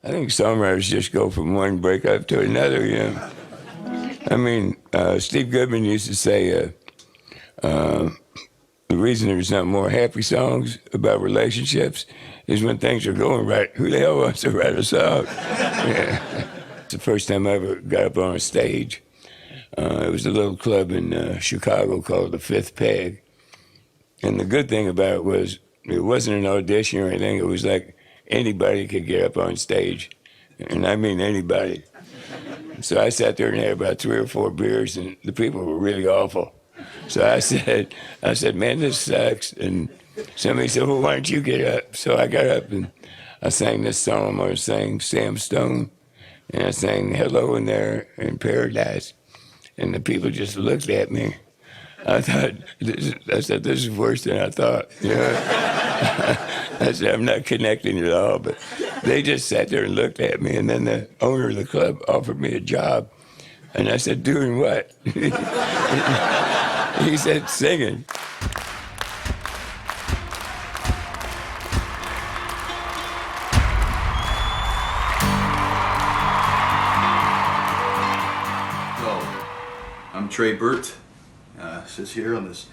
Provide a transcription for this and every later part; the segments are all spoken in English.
I think songwriters just go from one breakup to another, you know. I mean, Steve Goodman used to say, the reason there's not more happy songs about relationships is when things are going right. Who the hell wants to write a song? Yeah. It's the first time I ever got up on a stage. It was a little club in Chicago called the Fifth Peg. And the good thing about it was it wasn't an audition or anything. It was like anybody could get up on stage. And I mean anybody. So I sat there and had about 3 or 4 beers, and the people were really awful. So I said, man, this sucks. And somebody said, well, why don't you get up? So I got up and I sang this song. I sang Sam Stone, and I sang Hello in There in Paradise. And the people just looked at me. I said, this is worse than I thought. You know? I said, I'm not connecting at all, but they just sat there and looked at me. And then the owner of the club offered me a job. And I said, doing what? He said, singing. I'm Tre Burt. It says here on this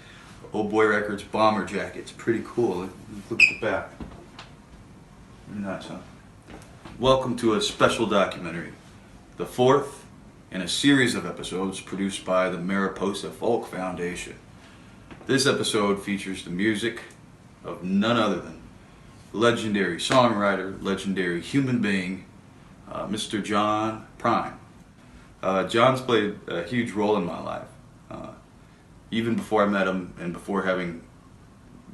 Old Boy Records bomber jacket. It's pretty cool. Look at the back. Very nice, huh? Welcome to a special documentary, the 4th in a series of episodes produced by the Mariposa Folk Foundation. This episode features the music of none other than legendary songwriter, legendary human being, Mr. John Prine. John's played a huge role in my life. Even before I met him and before having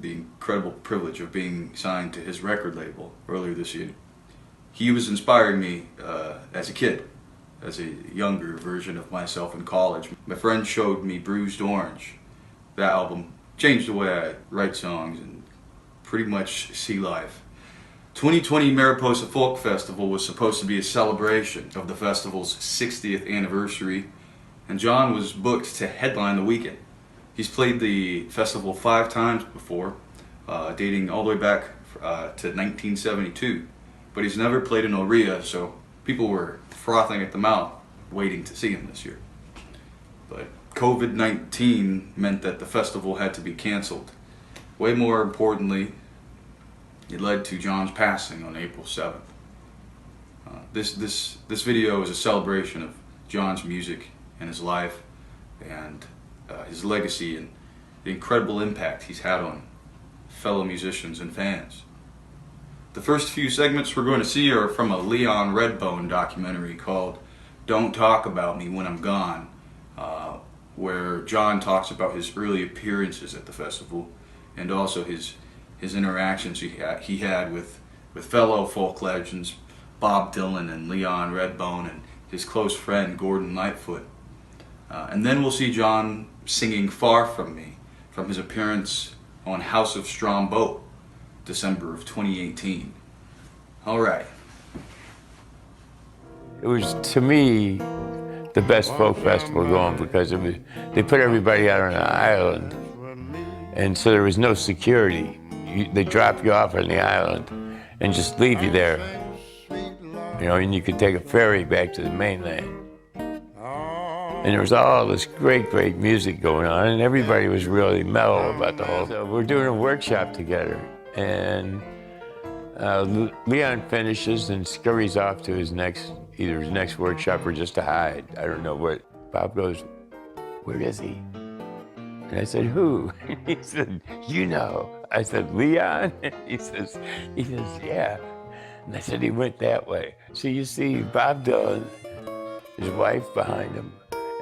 the incredible privilege of being signed to his record label earlier this year, he was inspiring me as a kid, as a younger version of myself in college. My friend showed me Bruised Orange. That album changed the way I write songs and pretty much see life. 2020 Mariposa Folk Festival was supposed to be a celebration of the festival's 60th anniversary, and John was booked to headline the weekend. He's played the festival 5 times before, dating all the way back to 1972, but he's never played in Oria, so people were frothing at the mouth waiting to see him this year. But COVID-19 meant that the festival had to be canceled. Way more importantly, it led to John's passing on April 7th. This video is a celebration of John's music and his life and his legacy and the incredible impact he's had on fellow musicians and fans. The first few segments we're going to see are from a Leon Redbone documentary called Don't Talk About Me When I'm Gone, where John talks about his early appearances at the festival and also his interactions he had with fellow folk legends Bob Dylan and Leon Redbone and his close friend Gordon Lightfoot. And then we'll see John singing Far From Me from his appearance on House of Strombo, December of 2018. All right. It was, to me, the best folk festival going because they put everybody out on an island, and so there was no security. They drop you off on the island and just leave you there. You know, and you could take a ferry back to the mainland. And there was all this great, great music going on, and everybody was really mellow about the whole thing. So we're doing a workshop together, and Leon finishes and scurries off to either his next workshop or just to hide. I don't know what. Bob goes, where is he? And I said, who? And he said, you know. I said, Leon? He says, yeah. And I said, he went that way. So you see Bob Dylan, his wife behind him,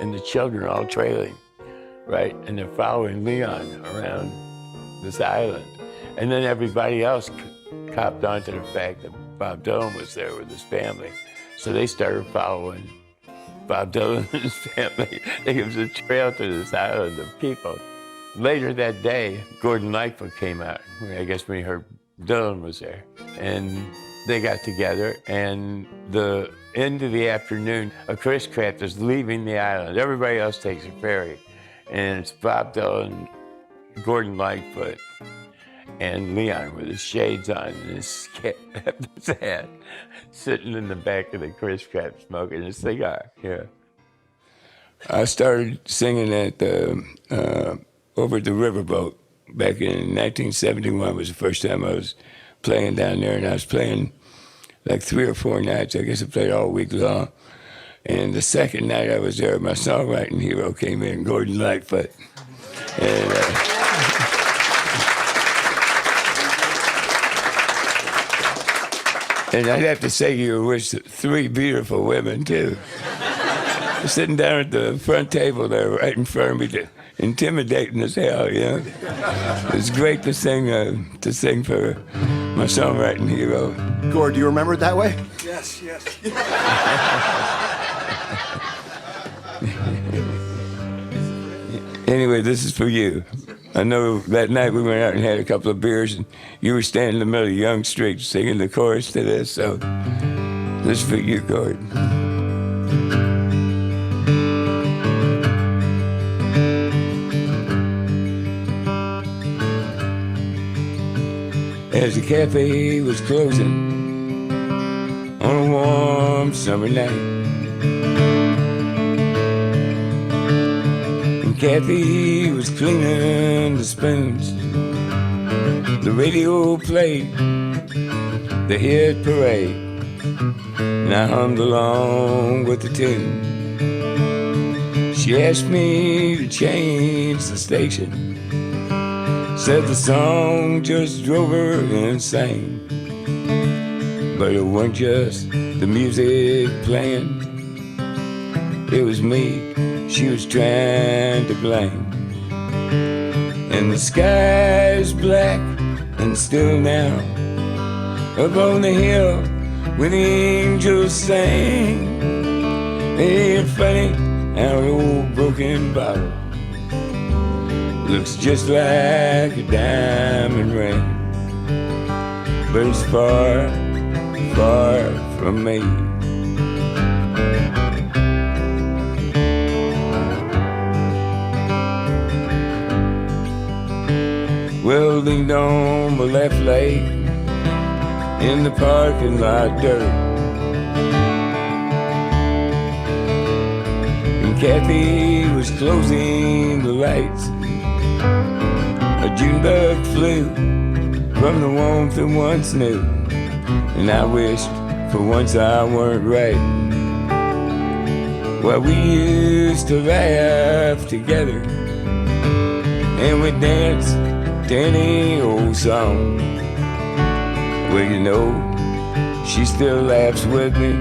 and the children all trailing, right? And they're following Leon around this island. And then everybody else copped onto the fact that Bob Dylan was there with his family. So they started following Bob Dylan and his family. It was a trail to this island of people. Later that day, Gordon Lightfoot came out. I guess when he heard Dylan was there. And they got together, and the end of the afternoon, a Chris Craft is leaving the island. Everybody else takes a ferry. And it's Bob Dylan, Gordon Lightfoot, and Leon with his shades on and his hat, sitting in the back of the Chris Crab smoking a cigar. Yeah. I started singing at over at the Riverboat back in 1971 was the first time I was playing down there, and I was playing like 3 or 4 nights. I guess I played all week long. And the second night I was there, my songwriting hero came in, Gordon Lightfoot. And I'd have to say you were 3 beautiful women, too. Sitting down at the front table there, right in front of me, intimidating as hell, you know. It was great to sing for my songwriting hero. Gord, do you remember it that way? Yes. Anyway, this is for you. I know that night we went out and had a couple of beers, and you were standing in the middle of Young Street singing the chorus to this, so this is for you, Gord. As the cafe was closing on a warm summer night, and Kathy was cleaning the spoons, the radio played the hit parade, and I hummed along with the tune. She asked me to change the station, said the song just drove her insane. But it wasn't just the music playing, it was me she was trying to blame. And the sky's black and still now, up on the hill where the angels sing. Ain't it funny how an old broken bottle looks just like a diamond ring, but it's far, far from me. Well, leaned on my left leg in the parking lot dirt, and Kathy was closing the lights. A June bug flew from the warmth that once knew, and I wished for once I weren't right. Well, we used to laugh together, and we danced to any old song. Well, you know, she still laughs with me,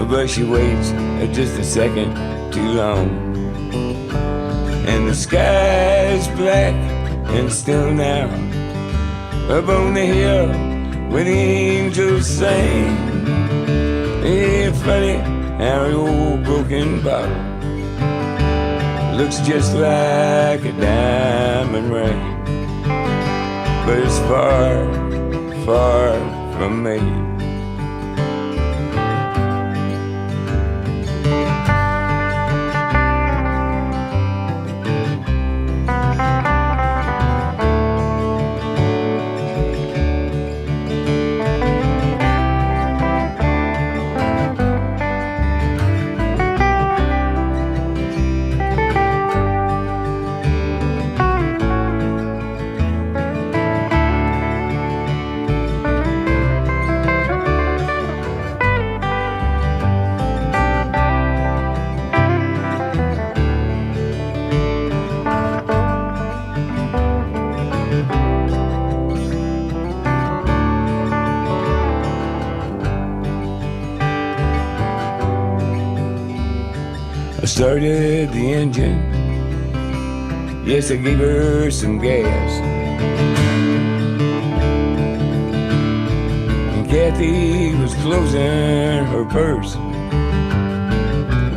but she waits just a second too long. And the sky's black and still now, up on the hill where the angels sing. Ain't it funny how an old broken bottle looks just like a diamond ring, but it's far, far from me. Started the engine, yes, I gave her some gas, and Kathy was closing her purse.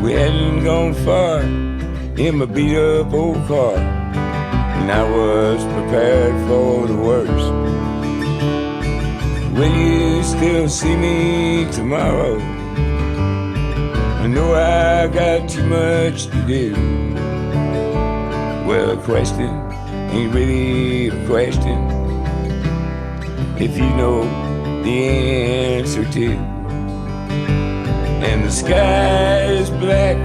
We hadn't gone far in my beat up old car, and I was prepared for the worst. Will you still see me tomorrow? I know I got too much to do. Well, a question ain't really a question if you know the answer to. And the sky is black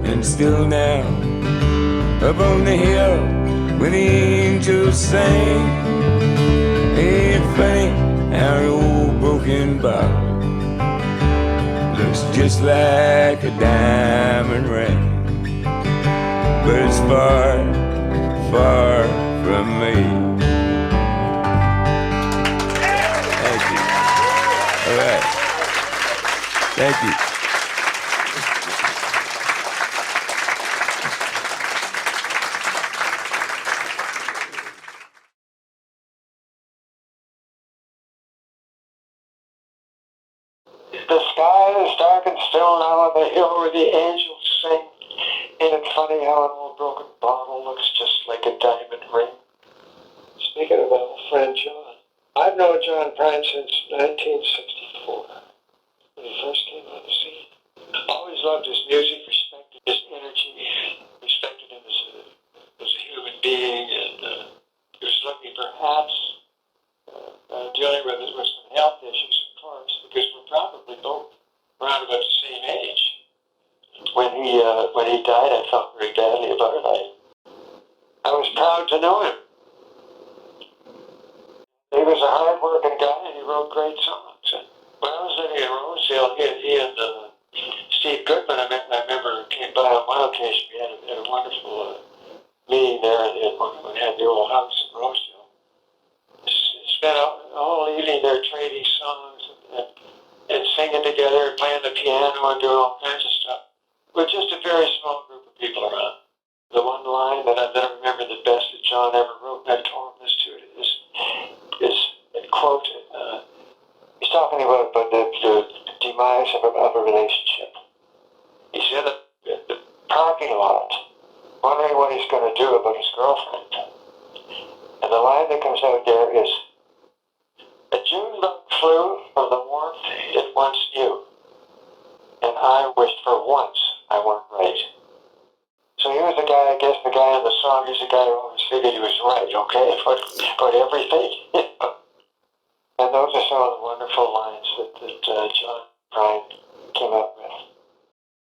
and still now, up on the hill where the angels sing. Ain't it funny how an old broken bottle looks just like a diamond ring, but it's far, far from me. Thank you. All right. Thank you. The sky is dark and still now on the hill where the angels sing. Ain't it funny how an old broken bottle looks just like a diamond ring? Speaking of our friend John, I've known John Prine since 1964, when he first came on the scene. Always loved his music, respected his energy, respected him as a human being, and he was lucky perhaps dealing with some health issues, of course, because we're probably both around about the same age. When he died, I felt very badly about it. I was proud to know him. He was a hard-working guy, and he wrote great songs. And when I was living in Rosedale, he and Steve Goodman, I remember, came by on one occasion. We had a wonderful meeting there when we had the old house in Rosedale. Spent a whole evening there trading songs and singing together and playing the piano and doing all kinds of stuff. With just a very small group of people around. The one line that I remember the best that John ever wrote, and I told him this too, is quote, he's talking about the demise of a relationship. He's in the parking lot, wondering what he's going to do about his girlfriend. And the line that comes out there is, "A June bug flew from the warmth it once knew, and I wished for once I weren't right." So he was the guy, I guess the guy in the song, he's the guy who always figured he was right, okay, about everything. And those are some of the wonderful lines that John Prine came up with.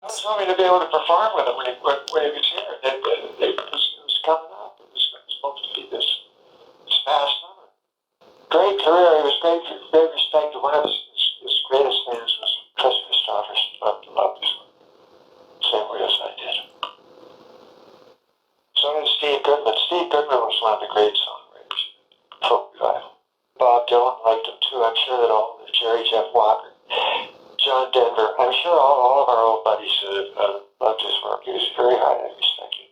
I was hoping to be able to perform with him when he was here. It was coming up. It was supposed to be this past summer. Great career. He was great respected. One of his greatest fans was Chris Christopherson. Loved his work. Same way as I did. So did Steve Goodman. Steve Goodman was one of the great songwriters. Folk revival. Bob Dylan liked him too. I'm sure that all of Jerry Jeff Walker, John Denver, I'm sure all of our old buddies loved his work. He was very highly respected.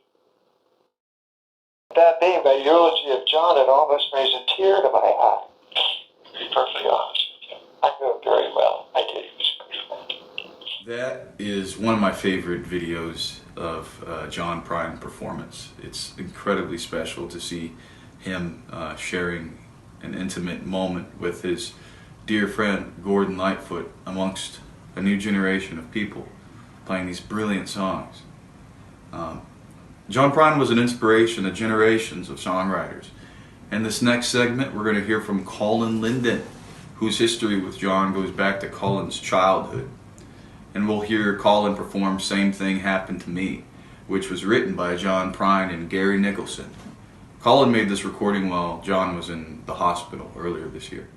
That being my eulogy of John, it almost brings a tear to my eye. To be perfectly honest with you. I knew him very well. I did. He was a good friend. That is one of my favorite videos of John Prine performance. It's incredibly special to see him sharing an intimate moment with his dear friend Gordon Lightfoot amongst a new generation of people playing these brilliant songs. John Prine was an inspiration to generations of songwriters. In this next segment, we're going to hear from Colin Linden, whose history with John goes back to Colin's childhood. And we'll hear Colin perform Same Thing Happened to Me, which was written by John Prine and Gary Nicholson. Colin made this recording while John was in the hospital earlier this year.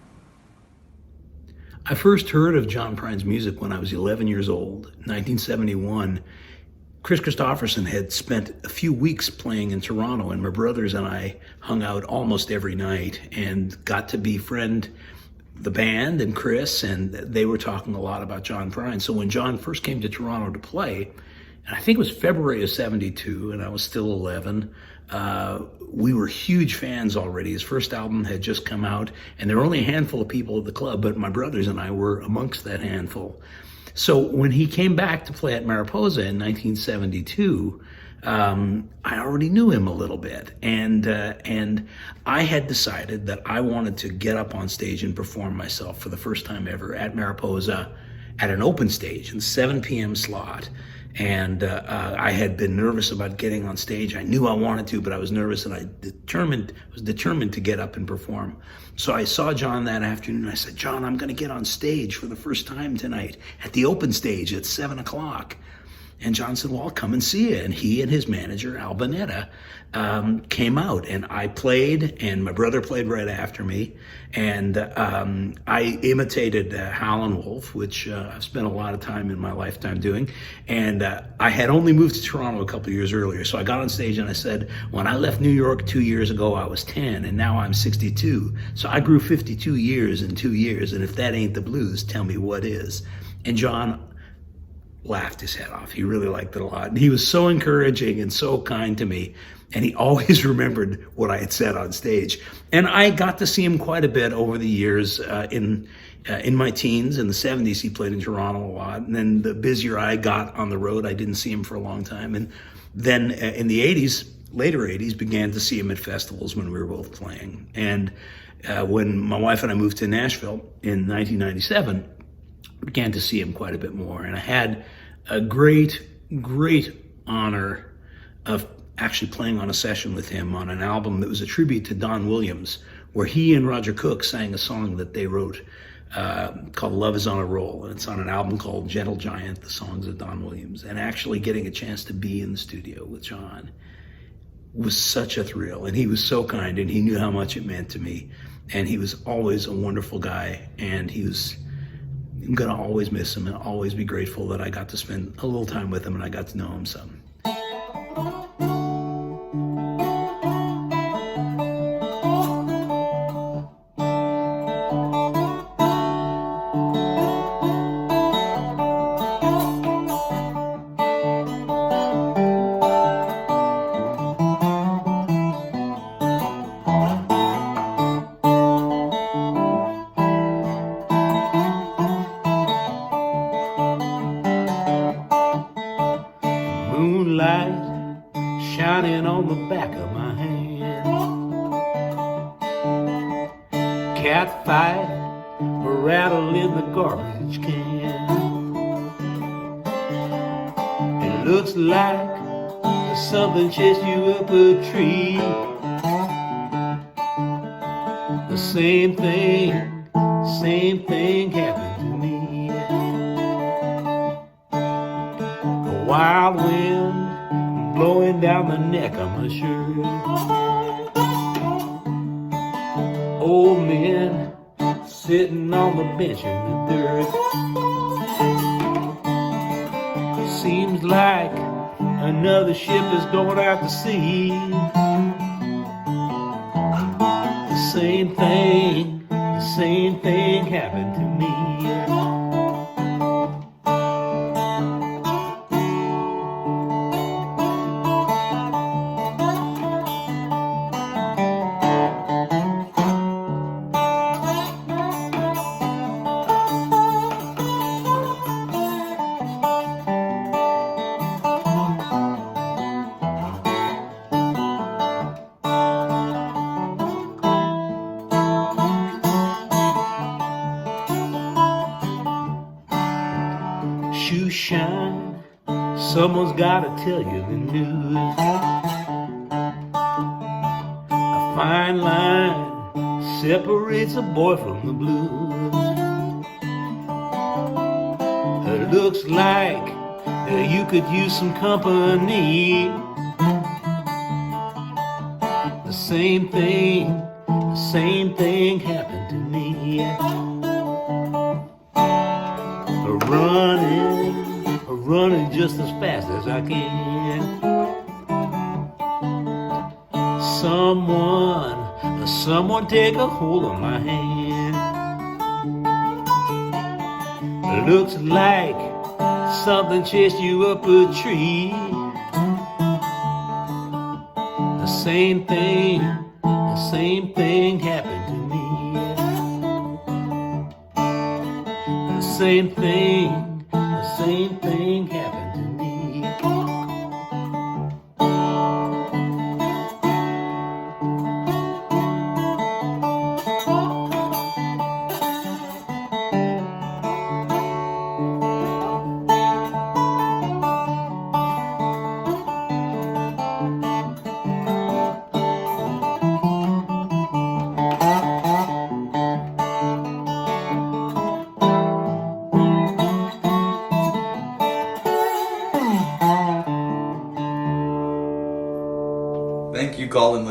I first heard of John Prine's music when I was 11 years old, 1971. Chris Christopherson had spent a few weeks playing in Toronto, and my brothers and I hung out almost every night and got to befriend the band and Chris, and they were talking a lot about John Prine. So when John first came to Toronto to play, and I think it was February of '72, and I was still 11, we were huge fans already. His first album had just come out, and there were only a handful of people at the club, but my brothers and I were amongst that handful. So when he came back to play at Mariposa in 1972, I already knew him a little bit, and I had decided that I wanted to get up on stage and perform myself for the first time ever at Mariposa, at an open stage in the 7 p.m. slot. And I had been nervous about getting on stage. I knew I wanted to, but I was nervous, and I was determined to get up and perform. So I saw John that afternoon. I said, John, I'm going to get on stage for the first time tonight at the open stage at 7 o'clock. And John said, well, I'll come and see you. And he and his manager, Al Bonetta, came out, and I played, and my brother played right after me. And I imitated Howlin' Wolf, which I've spent a lot of time in my lifetime doing. And I had only moved to Toronto a couple of years earlier. So I got on stage and I said, when I left New York 2 years ago, I was 10, and now I'm 62. So I grew 52 years in 2 years. And if that ain't the blues, tell me what is. And John laughed his head off. He really liked it a lot. And he was so encouraging and so kind to me. And he always remembered what I had said on stage. And I got to see him quite a bit over the years. In my teens, in the 70s, he played in Toronto a lot. And then the busier I got on the road, I didn't see him for a long time. And then in the 80s, later 80s, began to see him at festivals when we were both playing. And when my wife and I moved to Nashville in 1997, began to see him quite a bit more. And I had a great honor of actually playing on a session with him on an album that was a tribute to Don Williams, where he and Roger Cook sang a song that they wrote called Love Is on a Roll. And it's on an album called Gentle Giant, the songs of Don Williams. And actually getting a chance to be in the studio with John was such a thrill. And he was so kind, and he knew how much it meant to me. And he was always a wonderful guy, and I'm gonna always miss him and always be grateful that I got to spend a little time with him and I got to know him some. Moonlight shining on the back of my hand. Cat fight, a rattle in the garbage can. It looks like something chased you up a tree. The same thing happened to me. A wild wind blowing down the neck of my shirt. Old men sitting on the bench in the dirt. Seems like another ship is going out to sea. The same thing happened to me. Shoes shine, someone's gotta tell you the news. A fine line separates a boy from the blues. It looks like you could use some company. The same thing happened to me. Running just as fast as I can. Someone take a hold of my hand. It looks like something chased you up a tree. The same thing happened to me. The same thing happened to me.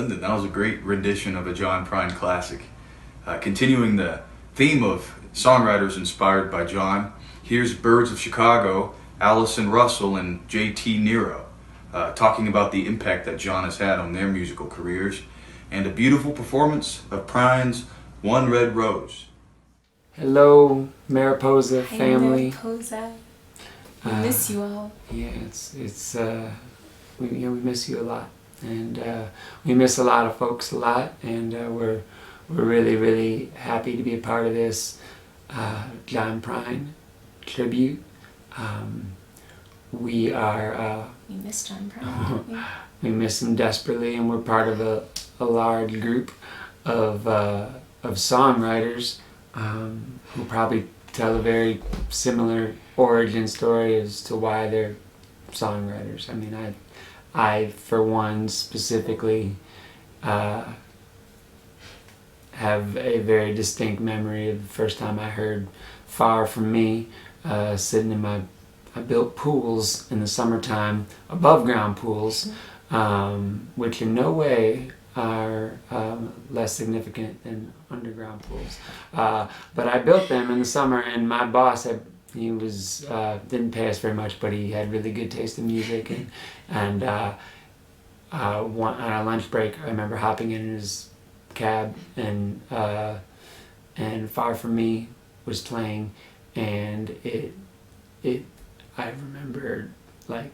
Linden. That was a great rendition of a John Prine classic. Continuing the theme of songwriters inspired by John, here's Birds of Chicago, Allison Russell and J.T. Nero, talking about the impact that John has had on their musical careers, and a beautiful performance of Prine's One Red Rose. Hello, Mariposa Hey, family. Mariposa. We miss you all. Yeah, we miss you a lot, and we miss a lot of folks a lot, and we're really, really happy to be a part of this John Prine tribute. We miss John Prine. Yeah. We miss him desperately, and we're part of a large group of songwriters who probably tell a very similar origin story as to why they're songwriters. I mean, I for one specifically have a very distinct memory of the first time I heard Far From Me, sitting in I built pools in the summertime, above ground pools, which in no way are less significant than underground pools. But I built them in the summer, and my boss didn't pay us very much, but he had really good taste in music, and on a lunch break, I remember hopping in his cab, and Far From Me was playing, and I remember like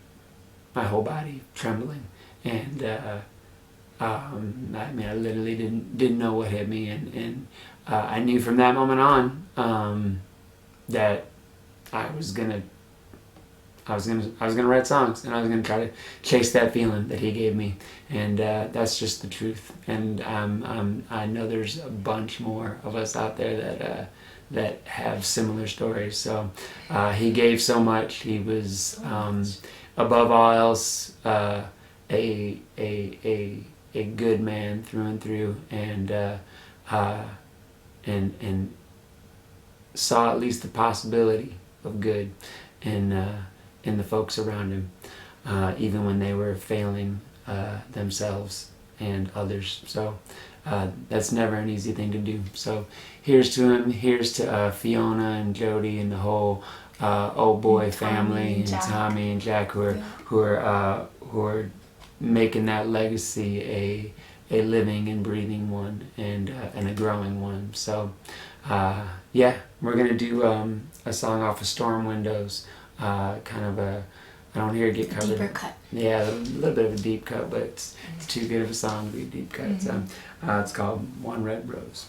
my whole body trembling, and I mean, I literally didn't know what hit me, and I knew from that moment on that I was gonna write songs, and I was gonna try to chase that feeling that he gave me, and that's just the truth. And I know there's a bunch more of us out there that have similar stories. So he gave so much. He was above all else a good man through and through, and saw at least the possibility of good in the folks around him, even when they were failing themselves and others. So that's never an easy thing to do. So here's to him. Here's to Fiona and Jody and the whole Old Boy family, and Tommy and Jack, who are making that legacy a living and breathing one, and a growing one. So yeah, we're gonna do a song off of Storm Windows, kind of I don't hear it get covered. Deeper cut. Yeah, a little bit of a deep cut, but it's too good of a song to be a deep cut. Mm-hmm. So it's called One Red Rose.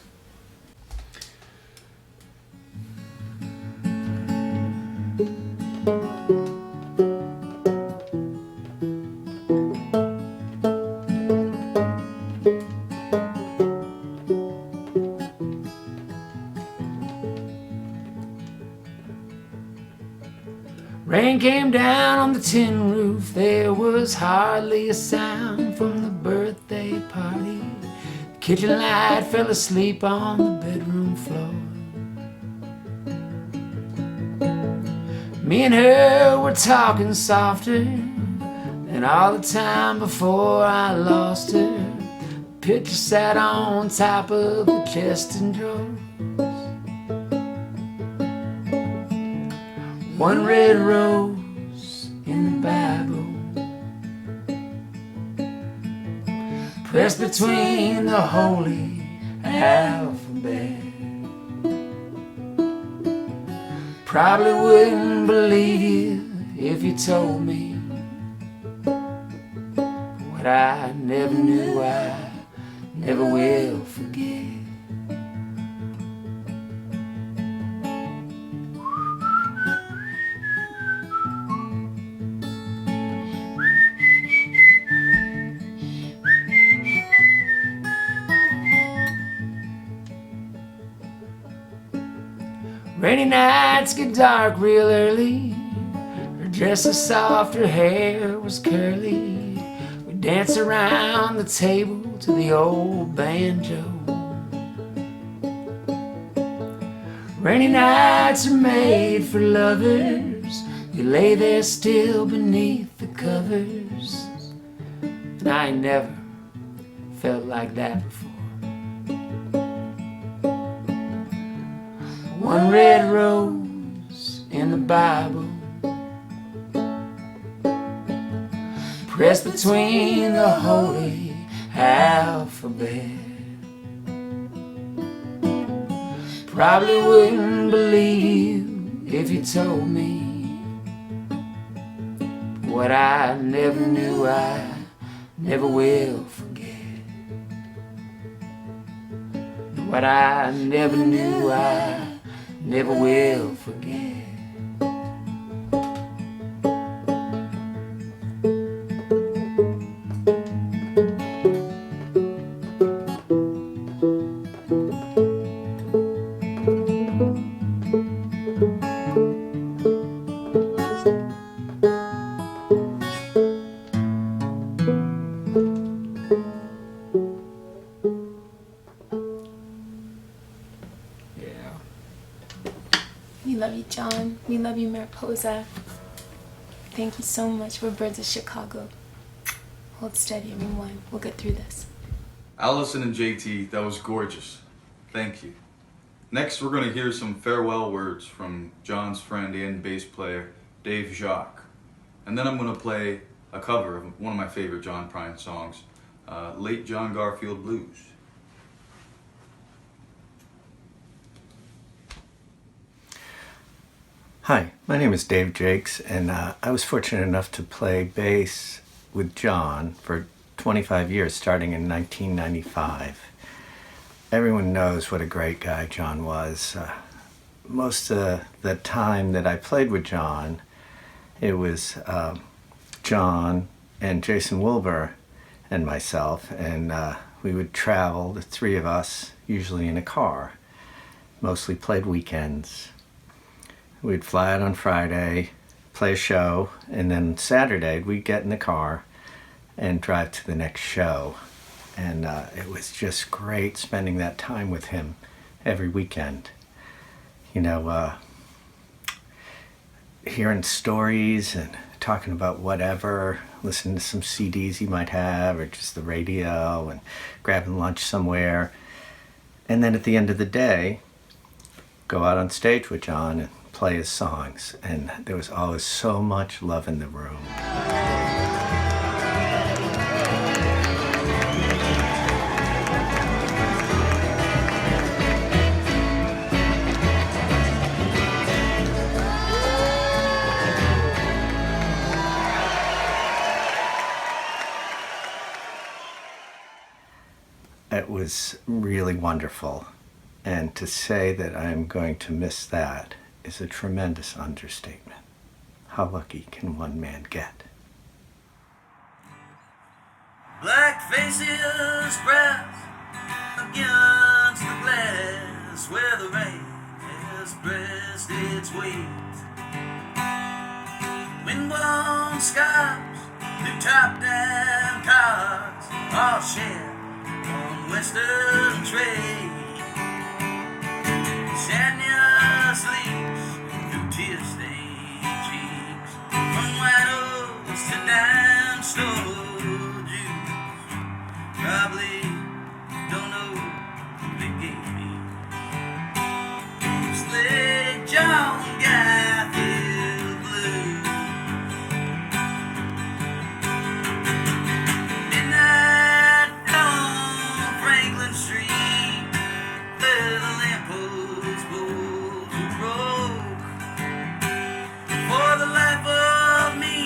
Rain came down on the tin roof, there was hardly a sound from the birthday party. The kitchen light fell asleep on the bedroom floor. Me and her were talking softer than all the time before I lost her. The picture sat on top of the chest and drawers. One red rose in the Bible, pressed between the holy alphabet. Probably wouldn't believe you if you told me what I never knew, I never will forget. Rainy nights get dark real early. Her dress was soft, her hair was curly. We dance around the table to the old banjo. Rainy nights are made for lovers. You lay there still beneath the covers. And I ain't never felt like that before. One red rose in the Bible, pressed between the holy alphabet. Probably wouldn't believe if you told me what I never knew, I never will forget. What I never knew, I never will forget. We love you, John. We love you, Mariposa. Thank you so much. We're Birds of Chicago. Hold steady, everyone. We'll get through this. Allison and JT, that was gorgeous. Thank you. Next, we're going to hear some farewell words from John's friend and bass player, Dave Jacques. And then I'm going to play a cover of one of my favorite John Prine songs, Late John Garfield Blues. Hi, my name is Dave Jakes, and I was fortunate enough to play bass with John for 25 years, starting in 1995. Everyone knows what a great guy John was. Most of the time that I played with John, it was John and Jason Wilbur and myself, and we would travel, the three of us, usually in a car. Mostly played weekends. We'd fly out on Friday, play a show, and then Saturday we'd get in the car and drive to the next show. And it was just great spending that time with him every weekend. You know, hearing stories and talking about whatever, listening to some CDs he might have, or just the radio, and grabbing lunch somewhere. And then at the end of the day, go out on stage with John and play his songs, and there was always so much love in the room. It was really wonderful, and to say that I'm going to miss that is a tremendous understatement. How lucky can one man get? Black faces press against the glass where the rain has pressed its weight. Wind-blown skies through top-down cars all share on Western trade. Sadness leaks through tear-stained cheeks, from white oats to dime store juice. Probably don't know who they gave me. Slade John Garfield Blues. Midnight on Franklin Street, where the lamppost poles are broke. For the life of me,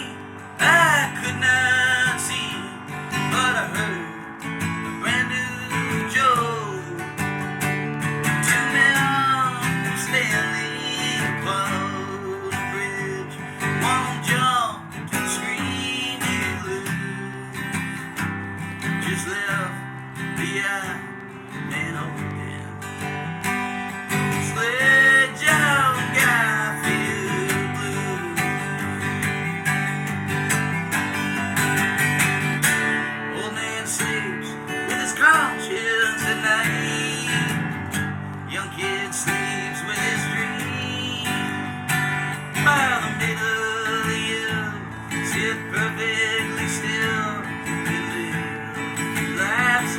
I could not see, but I heard a brand new joke. Two men standing across the bridge, one jumped to scream you lose. Just left behind an old man. Sled John Garfield Blues. Old man sleeps with his conscience at night. Young kid sleeps with his dream. While the mentally ill sit perfectly still and live lives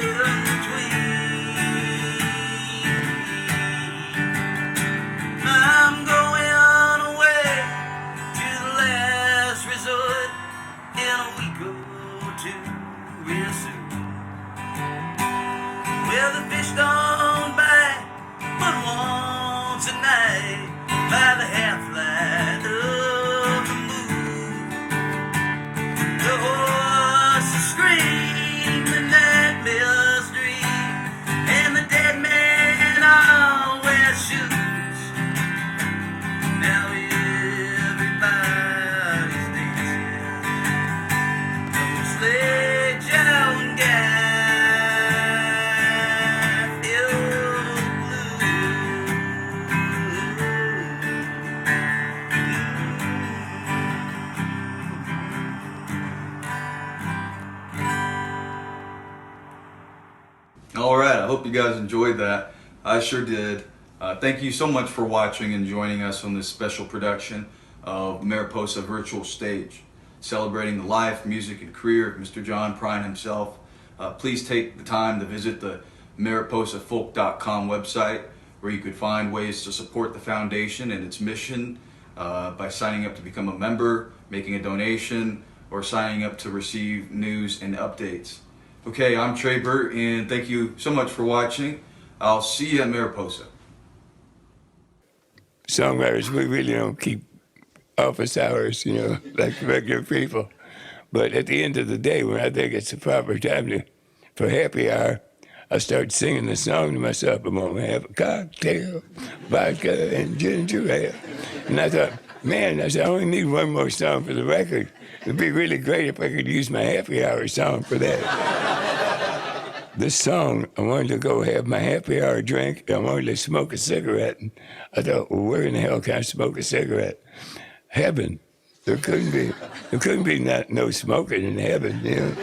I hope you guys enjoyed that. I sure did. Thank you so much for watching and joining us on this special production of Mariposa Virtual Stage, celebrating the life, music, and career of Mr. John Prine himself. Please take the time to visit the MariposaFolk.com website, where you could find ways to support the foundation and its mission by signing up to become a member, making a donation, or signing up to receive news and updates. Okay, I'm Tre Burt, and thank you so much for watching. I'll see you at Mariposa. Songwriters, we really don't keep office hours, like regular people. But at the end of the day, when I think it's the proper time for happy hour, I start singing the song to myself. I'm gonna have a cocktail, vodka, and ginger ale. And I thought, man, I only need one more song for the record. It'd be really great if I could use my happy hour song for that. This song, I wanted to go have my happy hour drink. I wanted to smoke a cigarette. And I thought, well, where in the hell can I smoke a cigarette? Heaven. There couldn't be no smoking in heaven,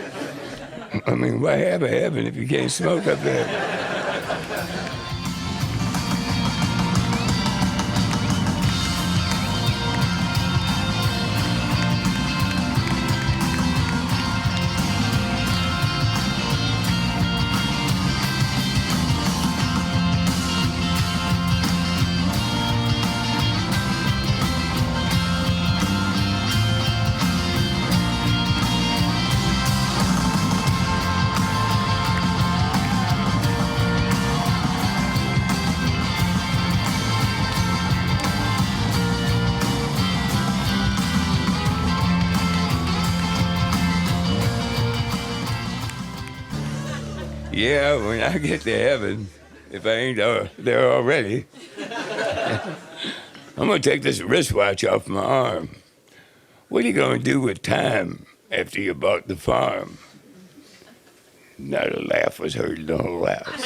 I mean, why have a heaven if you can't smoke up there? Yeah, when I get to heaven, if I ain't there already, I'm gonna take this wristwatch off my arm. What are you gonna do with time after you bought the farm? Not a laugh was heard in the whole house.